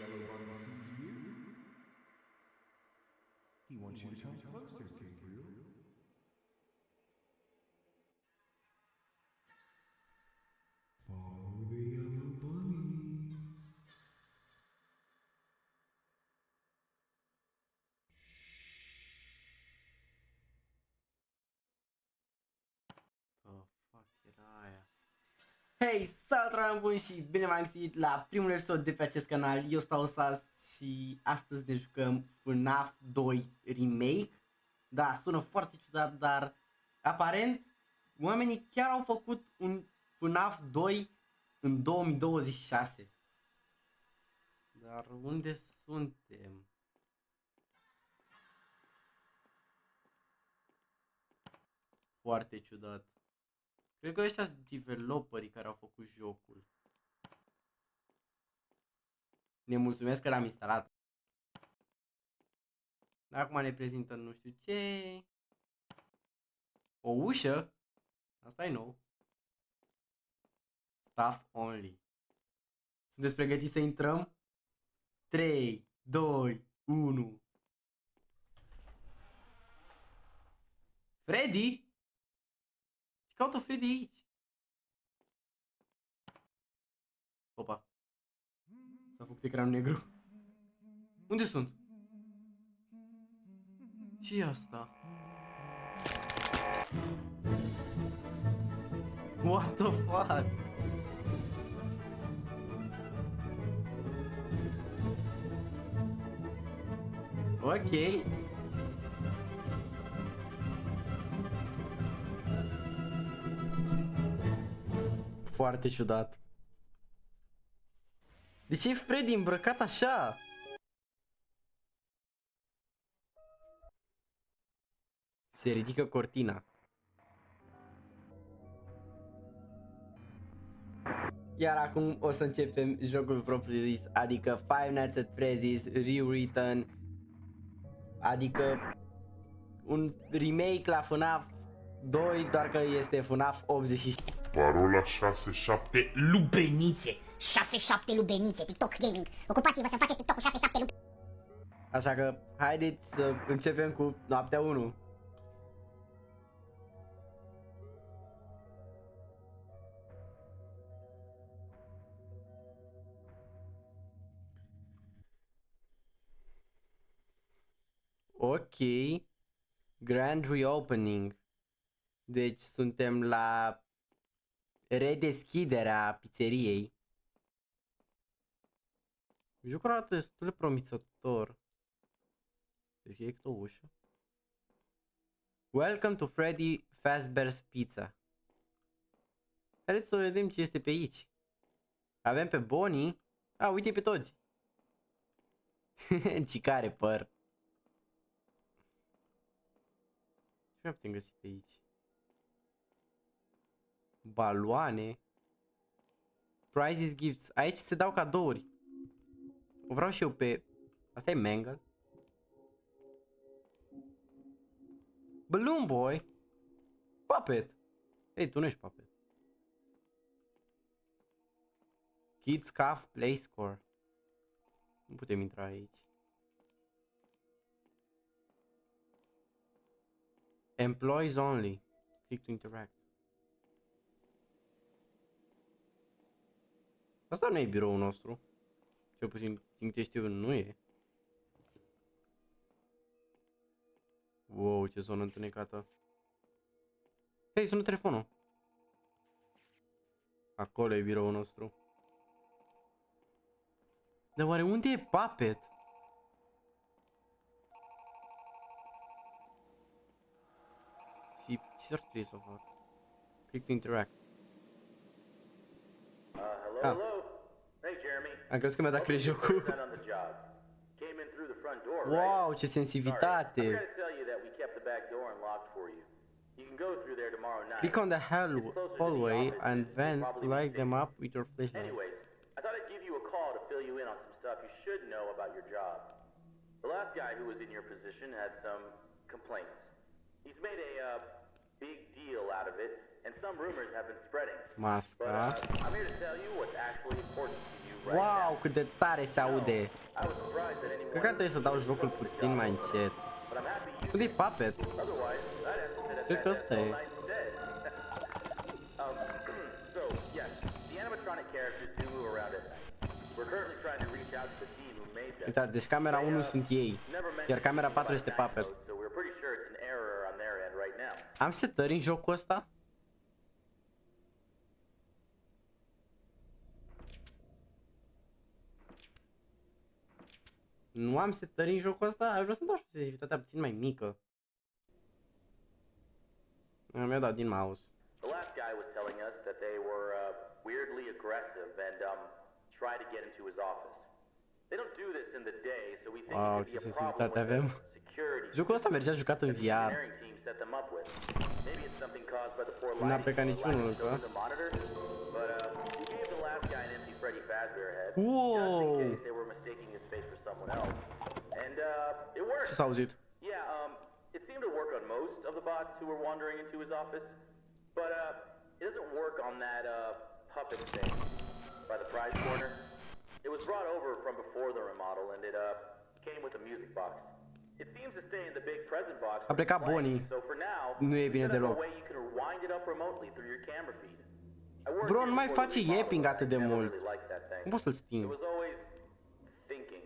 yellow bunny sees you, he wants you to come closer to you. Follow the yellow bunny. Oh, fuck era aia. Hei, salut, oameni buni și bine v-am găsit la primul episod de pe acest canal. Eu stau Sas și astăzi ne jucăm FNAF 2 Remake. Da, sună foarte ciudat, dar aparent oamenii chiar au făcut un FNAF 2 în 2026. Dar unde suntem? Foarte ciudat. Cred că ăștia sunt developerii care au făcut jocul. Ne mulțumesc că l-am instalat. Acum ne prezintă nu știu ce. O ușă? Asta e nou. Staff only. Sunteți pregătiți să intrăm? 3, 2, 1. Freddy? Ce caută Freddy aici? Opa. S-a făcut ecranul negru. Unde sunt? Ce e asta? What the fuck? Ok. Foarte ciudat. De ce e Freddy îmbrăcat așa? Se ridică cortina. Iar acum o să începem jocul propriu zis, adică Five Nights at Freddy's Rewritten, adică un remake la FNAF 2, doar că este FNAF 87. Parola 67 Lubenițe! 6-7 lubenițe, TikTok Gaming. Ocupați-vă să faceți TikTok cu 6-7 lubenițe. Așa că haideți să începem cu noaptea 1. Ok. Grand reopening. Deci suntem la redeschiderea pizzeriei. Jocul arată destul de promițător. Deci e câte o ușă. Welcome to Freddy Fazbear's Pizza. Haideți să vedem ce este pe aici. Avem pe Bonnie. A, uite pe toți. Ce care păr. Ce mai putem găsi pe aici? Baloane. Prizes, gifts. Aici se dau cadouri. O vreau și eu pe... Asta e Mangle. Balloon Boy. Puppet. Ei, tu nu ești Puppet. Kids Cuff Play Score. Nu putem intra aici. Employees only. Click to interact. Asta nu e biroul nostru. Cel puțin, din câte știu, nu e. Wow, ce zonă întunecată. Hei, sună telefonul. Acolo e biroul nostru. Dar oare unde e Puppet? Și ce ar trebui să fac? Click to interact. Hello, Ah. hello. Hey, Jeremy. Am crezut că mi-a dat cred jocul. Done on the job. Came in through the front door, Wow, right? ce Sorry, I sensibilitate. forgot to tell you that we kept the back door unlocked for you. You can go through there tomorrow night. Click on the hallway and vents to light them up with your flashlight. Anyways, I thought I'd give you a call to fill you in on some stuff you should know about your job. The last guy who was in your position had some complaints. He's made a big deal out of it, and some rumors have been spreading. But Masca. I'm here to tell you what's actually important to you right Wow, now. cât de tare se aude. I was surprised that anyone Cred că ar trebui să dau jocul puțin mai încet. but I'm happy you Unde e Puppet? otherwise I'd have to sit at Cred că that ăsta desk e. all night instead. So yes, the animatronic characters do move around at night. We're currently trying to reach out to the team who made them. Uitați, deci camera 1 sunt ei, Never mentioned iar camera anything 4 about este night Puppet. mode, so we're pretty sure it's an error on their end right now. Am setări în jocul ăsta? Nu am setări în jocul ăsta? Aș vrea să dau și sensibilitatea puțin mai mică. Mi-a dat din mouse. The last guy was telling us that they were weirdly aggressive and try to get into his office. They don't do this in the day, so we think Wow, it could be ce a problem sensibilitate with avem. the security. Jocul ăsta mergea jucat în VR. engineering team set them up with. Maybe it's something caused by the poor N-a lighting plecat or niciunul lack of încă. filters and monitors, but we gave the last guy an empty Freddy Fazbear head Wow. just in case they were mistaking his face for someone else. And it Ce worked. s-a auzit? Yeah, it seemed to work on most of the bots who were wandering into his office, but it doesn't work on that puppet thing by the prize corner. It was brought over from before the remodel, and it came with a music box. It seems to stay in the big present box. A plecat for playing, Bonnie. So for now, Nu e we bine set up a deloc. way you can wind it up remotely through your camera feed. I worked Bro, here nu mai before the face remodel, yapping and atât I de never mult. really liked that thing. Cum poți să-l It sting? was always thinking.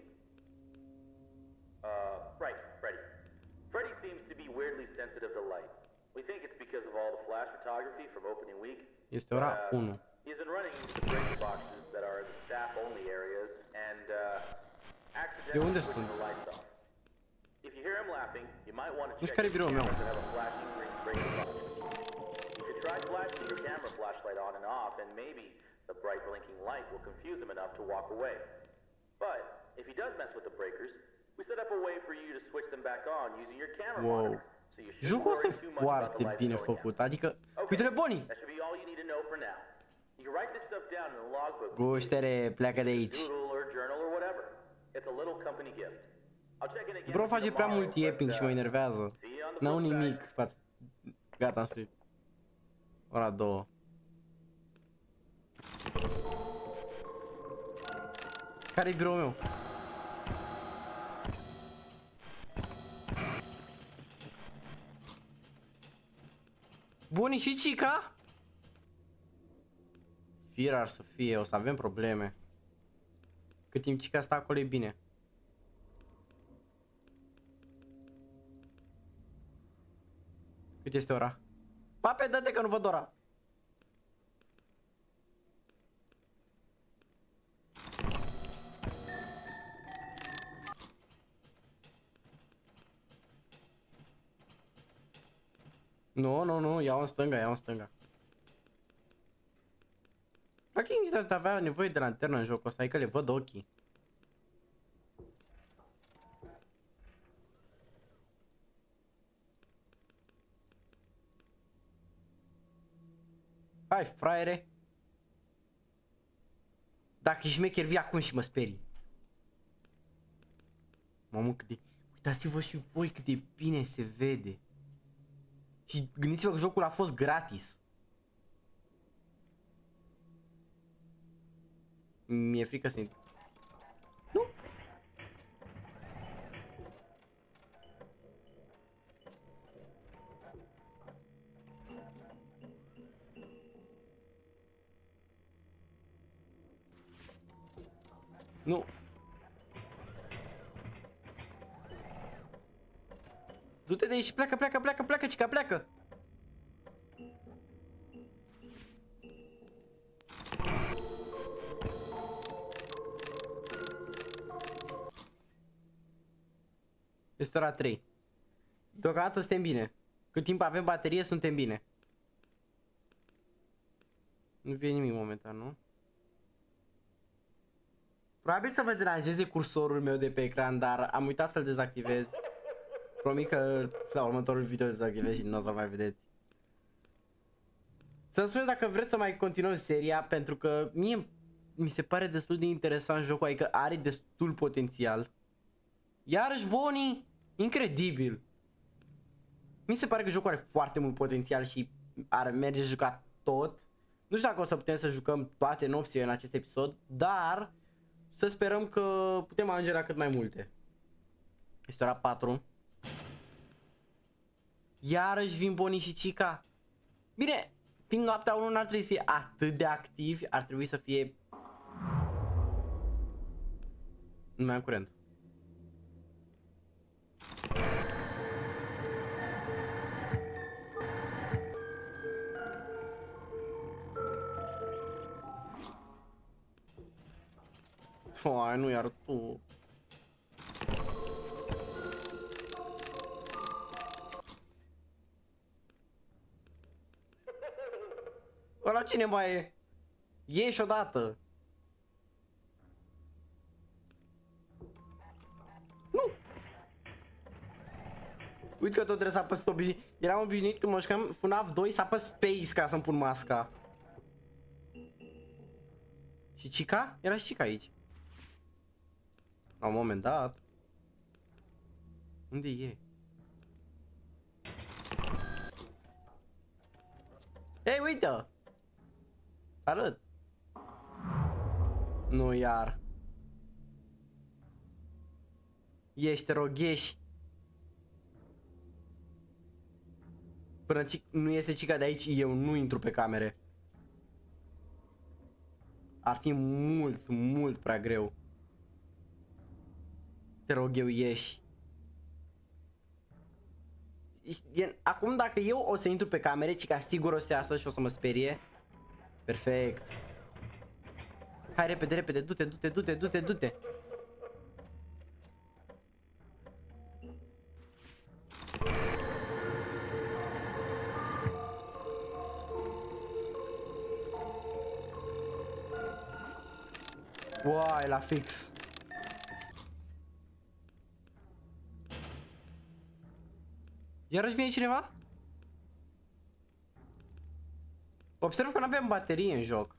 Right, Freddy. Freddy seems to be weirdly sensitive to light. We think it's because of all the flash photography from opening week. Este ora But, 1. He's been running into the breaker boxes that are the staff-only areas and De accidentally unde switching sunt? the lights off. If you hear him laughing, you might want to Nu știu check care e your biroul meu. cameras that have a flashing green breaker box. You could try flashing your camera flashlight on and off, and maybe the bright blinking light will confuse him enough to walk away. But if he does mess with the breakers, we set up a way for you to switch them back on using your camera Wow. monitor. So you shouldn't Jocul ăsta worry e too much about the foarte lights bine going făcut, out. adică... Okay, Uite-le, Bonnie! that should be all you need to know for now. You can write this stuff down in the logbook. Guștere, pleacă de aici. Doodle or journal or whatever. It's a little company gift. I'll check in again. Bro with you face prea tomorrow, mult yapping but, și mă enervează. see you on the N-au flip side. nimic față... Gata, am spus. Ora 2. Care-i biroul meu? Buni și Cica? Fir ar să fie, o să avem probleme. Cât timp Cica stă acolo e bine. Cât este ora? Pape, dă-te că nu văd ora. Nu, iau în stânga. Practic nici n-aș avea nevoie de lanternă în jocul ăsta, adică le văd ochii. Hai, fraiere. Dacă ești șmecher, vii acum și mă sperii. Mamă, cât de... Uitați-vă și voi cât de bine se vede. Și gândiți-vă că jocul a fost gratis. Mi-e frică să intru. Nu? Nu. Du-te de aici, pleacă, Cica, pleacă! Este ora 3. Deocamdată suntem bine. Cât timp avem baterie, suntem bine. Nu vine nimic momentan, nu? Probabil să vă deranjeze cursorul meu de pe ecran, dar am uitat să-l dezactivez. Promit că la următorul video îl dezactivez și nu o să mai vedeți. Să-mi spuneți dacă vreți să mai continuăm seria, pentru că mie mi se pare destul de interesant jocul, adică are destul potențial. Iarăși Bonnie, incredibil. Mi se pare că jocul are foarte mult potențial și ar merge jucat tot. Nu știu dacă o să putem să jucăm toate nopțile în acest episod, dar să sperăm că putem mangera cât mai multe. Este ora 4. Iarăși vin Bonnie și Chica. Bine, fiind noaptea 1 n-ar trebui să fie atât de activi, ar trebui să fie... Nu mai am curent. Foai, nu iar tu. Ăla cine mai e? Ieși odată. Nu. Uite că tot trebuie să apăs obișnuit. Eram obișnuit când mă jucam FNAF 2 să apăs space ca să-mi pun masca. Și Chica? Era și Chica aici. La un moment dat. Unde e? Ei, uite! Salut! Nu iar. Ești, te rog, ieși. Până nu iese Chica de aici, eu nu intru pe camere. Ar fi mult, mult prea greu. Te rog eu, ieși. Acum dacă eu o să intru pe camere, Chica sigur o să iasă și o să mă sperie. Perfect. Hai repede, repede, du-te, du-te, du-te, du-te, du-te. Uai, la fix. Iarăși vine cineva? Observ că nu avem baterie în joc.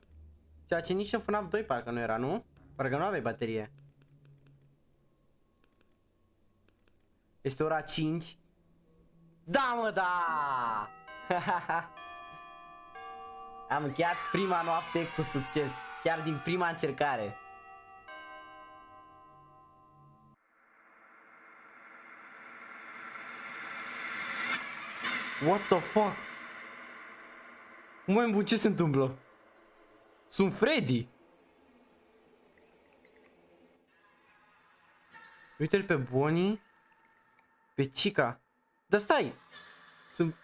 Ceea ce nici în FNAF 2 parcă nu era, nu? Parcă nu aveai baterie. Este ora 5. Da, mă, da! Am încheiat prima noapte cu succes. Chiar din prima încercare. What the fuck? Măi, bun, ce se întâmplă? Sunt Freddy. Uite-l pe Bonnie. Pe Chica. Dar stai. Sunt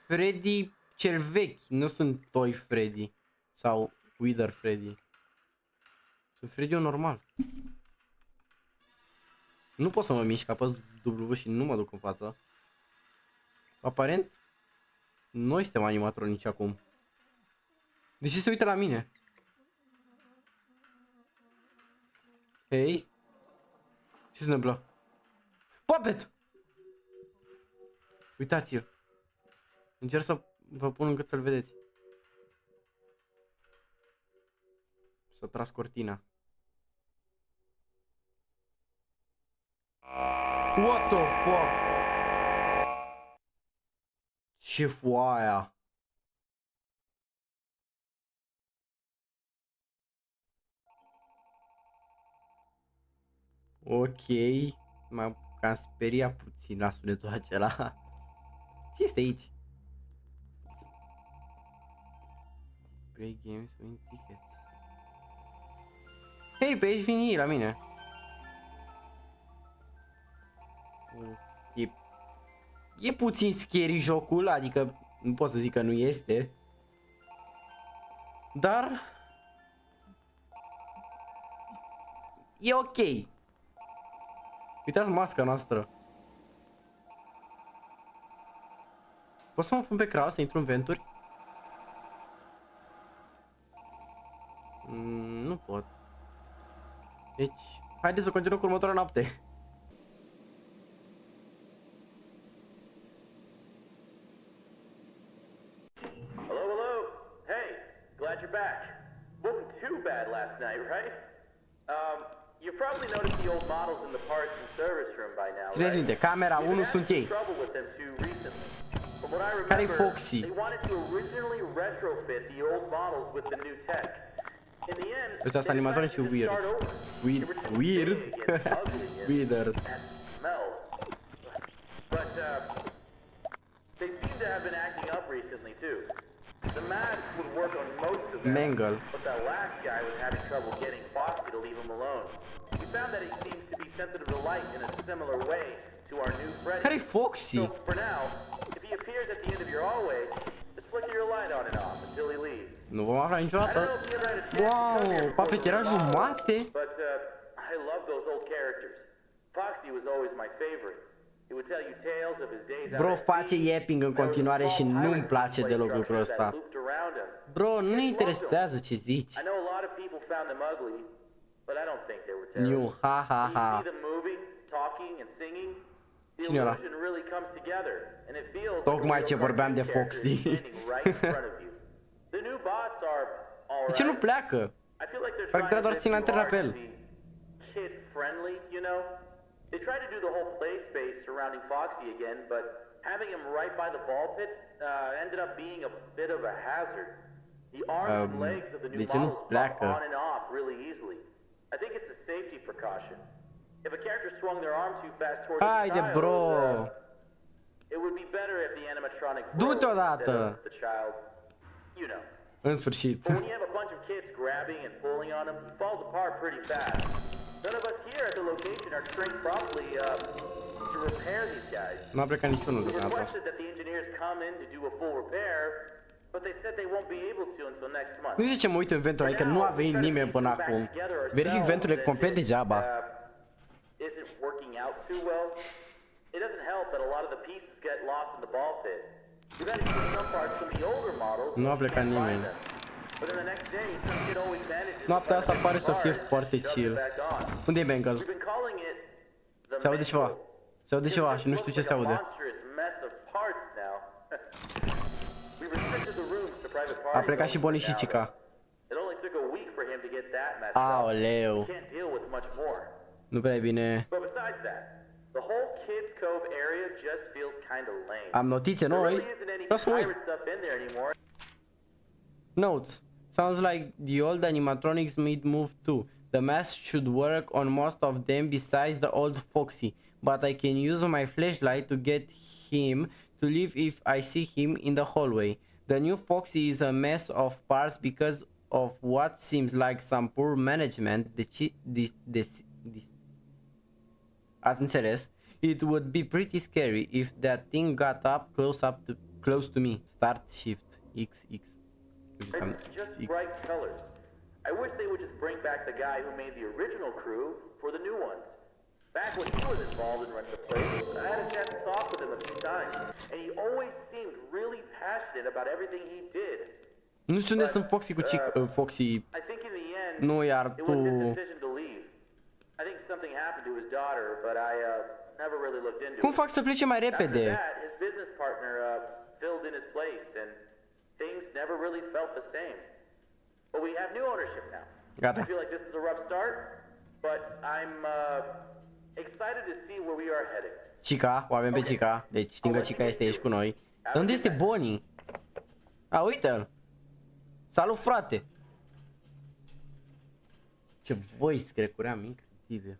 Freddy cel vechi. Nu sunt Toy Freddy. Sau Wither Freddy. Sunt Freddy normal. Nu pot să mă mișc, apăs W și nu mă duc în față. Aparent noi suntem animatronici acum. De ce se uită la mine? Hei? Ce se întâmplă? Puppet! Uitați-l. Încerc să vă pun încât să-l vedeți. Să tras cortina. What the fuck? Ce foaia? Ok. M-am cam speriat puțin la sunetul acela. Ce este aici? Play games, win tickets. Hei, pe aici vin ei la mine. E puțin scary jocul, adică nu pot să zic că nu este. Dar e ok. Uitați masca noastră. Pot să mă pun pe crowd să intru în venturi? Nu pot. Deci, haideți să continuăm cu următoarea noapte. Hello, hello. Hey, glad you're back. Wasn't too bad last night, right? You probably noticed the old models in the parts and service room by now, Țineți minte, camera 1 sunt ei. Trouble with them too recently. From what I Care-i remember, Foxy? they wanted to originally retrofit the old models with the new tech. In the end, Ăștia sunt animatori și weird. Weird? Weird. Smell. But they seem to have been acting up recently too. The mask would work on most of them, Mangle. but that last guy was having trouble getting Foxy to leave him alone. We found that he seems to be sensitive to light in a similar way to our new friend. Care-i Foxy? So for now, if he appears at the end of your hallway, just flicker your light on and off until he leaves. Nu vom afla I don't niciodată. know if you ever had a chance to come Wow, here before papet the era remodel, jumate? But I love those old characters. Foxy was always my favorite. He would tell you tales of his days out Bro, at face sea. yapping în continuare și nu-mi place deloc lucrul ăsta. Bro, nu-ne interesează ce zici. I know a lot of people found them ugly, but I don't think they were terrible. New, ha ha When you ha. see them moving, talking and singing, the Cine era? illusion really comes together, and it feels Tocmai like a ce real vorbeam de cartoon Foxy. character standing right in front of you. The new bots are all De ce nu right. pleacă? I feel like they're Parcă trying doar to țin antena pe el. kid friendly, you know? They tried to do the whole play space surrounding Foxy again, but having him right by the ball pit ended up being a bit of a hazard. The arms and legs of the new de ce nu models pop pleacă? on and off really easily. I think it's a safety precaution. If a character swung their arm too fast towards Haide, the child, bro. it would be better if the animatronic Du-te broke odată. instead of the child, you know. În sfârșit. But when you have a bunch of kids grabbing and pulling on him, he falls apart pretty fast. None of us here at the location are trained properly to repair these guys. Nu a plecat niciunul We deocamdată. requested that the engineers come in to do a full repair, but they said they won't be able to until next month. Nu zice, mă uit în venturi, adică nu a venit nimeni până acum. Verific venturile complet degeaba. Isn't working out too well. It doesn't help that a lot of the pieces get lost in the ball pit. We've had to use some parts from the older models. Nu a but plecat can't find nimeni. them. But then the next day, some kid always manages to Noaptea find asta the pare să fie parts foarte and shoves chill. it back on. Unde e Bengal? We've been calling it the Se aude ceva. Mangle. Se aude ceva și nu știu ce se aude. A plecat și Bonnie și Chica. Aoleu. Nu prea e bine. Am notițe noi. Vreau să mă uit. Notes. Sounds like the old animatronics made move too. The mask should work on most of them besides the old Foxy. But I can use my flashlight to get him to leave if I see him in the hallway. The new Foxy is a mess of parts because of what seems like some poor management. Ați înțeles? It would be pretty scary if that thing got close to me. Start shift XX. Just bright colors. I wish they would just bring back the guy who made the original crew for the new ones. Back when he was involved in Rent the Place, I had a chance to talk with him a few times, and he always seemed really passionate about everything he did. Nu știu unde sunt Foxy cu Foxy. I think in the end, Nu, iar it was his tu... decision to leave. I think something happened to his daughter, but I never really looked into Cum it. fac să plece mai After repede? that, his business partner filled in his place, and things never really felt the same. But we have new ownership now. Gata. I feel like this is a rough start, but I'm excited to see where we are headed. Chica, o avem pe Chica. Deci știm că Chica este aici cu noi. Dar unde este Bonnie? A, uite-l. Salut, frate. Ce voice crecuream, incredibil.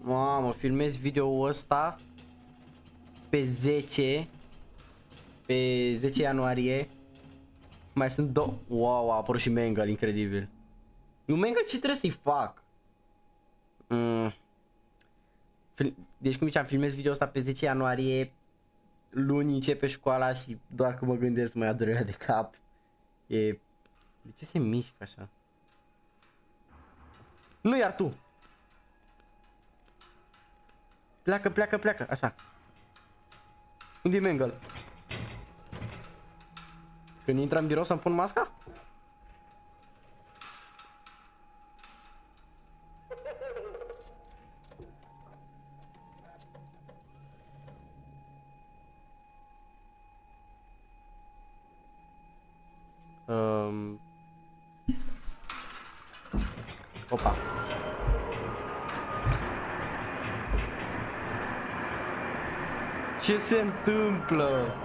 Mamă, filmez video-ul ăsta pe 10 ianuarie. Mai sunt două. Wow, a apărut și Mangle, incredibil. Nu Mangle, ce trebuie să-i fac? Deci cum ziceam, filmez video ăsta pe 10 ianuarie. Luni începe școala și doar că mă gândesc mă ia durerea de cap. De ce se mișcă așa? Nu, iar tu! Pleacă, așa. Unde e Mangle? Când intră în birou să-mi pun masca? Opa. Ce se întâmplă?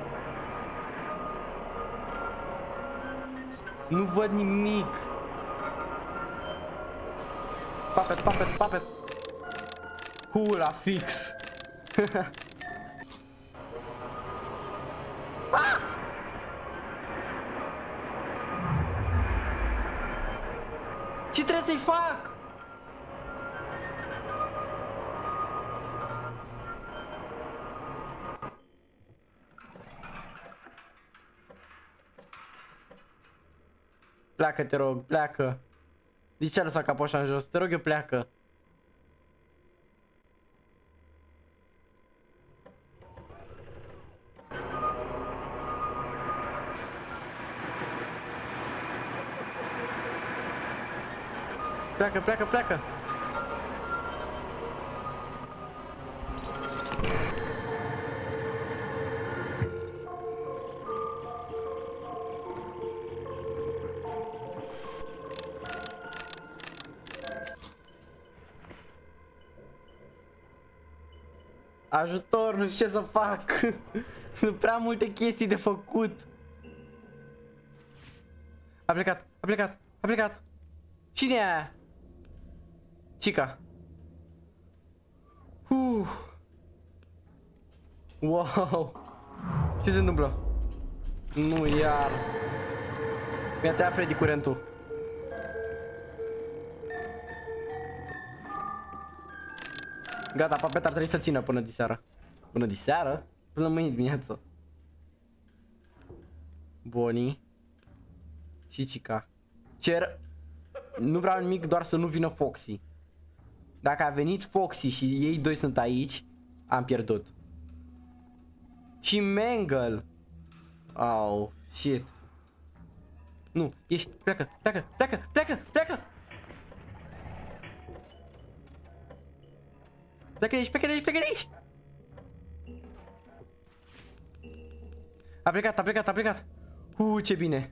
Nu văd nimic. Papet, papet, papet. Hula fix. Ah! Ce trebuie să-i fac? Pleacă, te rog, pleacă. De ce a lăsat capul așa în jos? Te rog eu, pleacă. Pleacă, pleacă, pleacă. Ajutor, nu știu ce să fac. Sunt prea multe chestii de făcut. A plecat, a plecat, a plecat. Cine e aia? Chica. Wow. Ce se întâmplă? Nu, iar. Mi-a tăiat Freddy curentul. Gata, papeta ar trebui să țină până diseară. Până diseară? Până mâine dimineață. Bonnie. Și Chica. Cer... Nu vreau nimic, doar să nu vină Foxy. Dacă a venit Foxy și ei doi sunt aici, am pierdut. Și Mangle. Oh, shit. Nu, ieși, pleacă, pleacă, pleacă, pleacă, pleacă. Pleacă de aici, pleacă de aici, pleacă de aici. A plecat, a plecat, a plecat. Ce bine.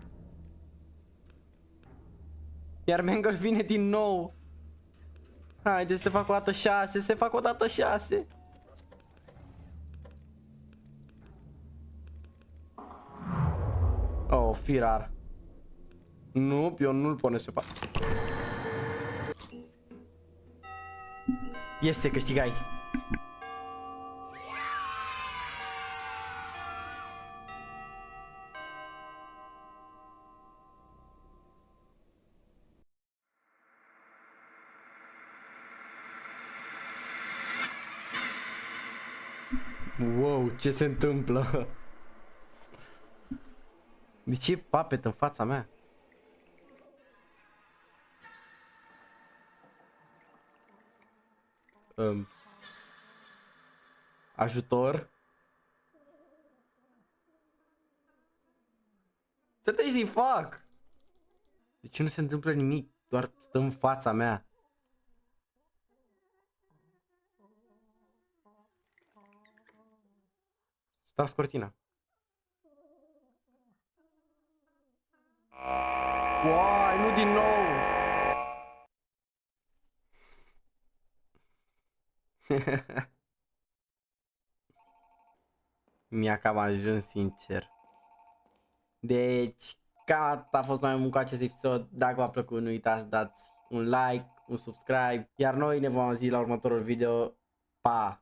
Iar Mangle vine din nou. Haide, se fac o dată 6, se fac o dată 6. Oh, firar. Nu, eu nu-l pornesc pe pat. Este, câștigai. Wow, ce se întâmplă? De ce e papet în fața mea? Ajutor? Ce trebuie să-i fac? De ce nu se întâmplă nimic? Doar stă în fața mea. Stars cortina. Uai, nu din nou! Mi-a cam ajuns, sincer. Deci, cam atât a fost mai mult cu acest episod. Dacă v-a plăcut, nu uitați să dați un like, un subscribe. Iar noi ne vom auzi la următorul video. Pa!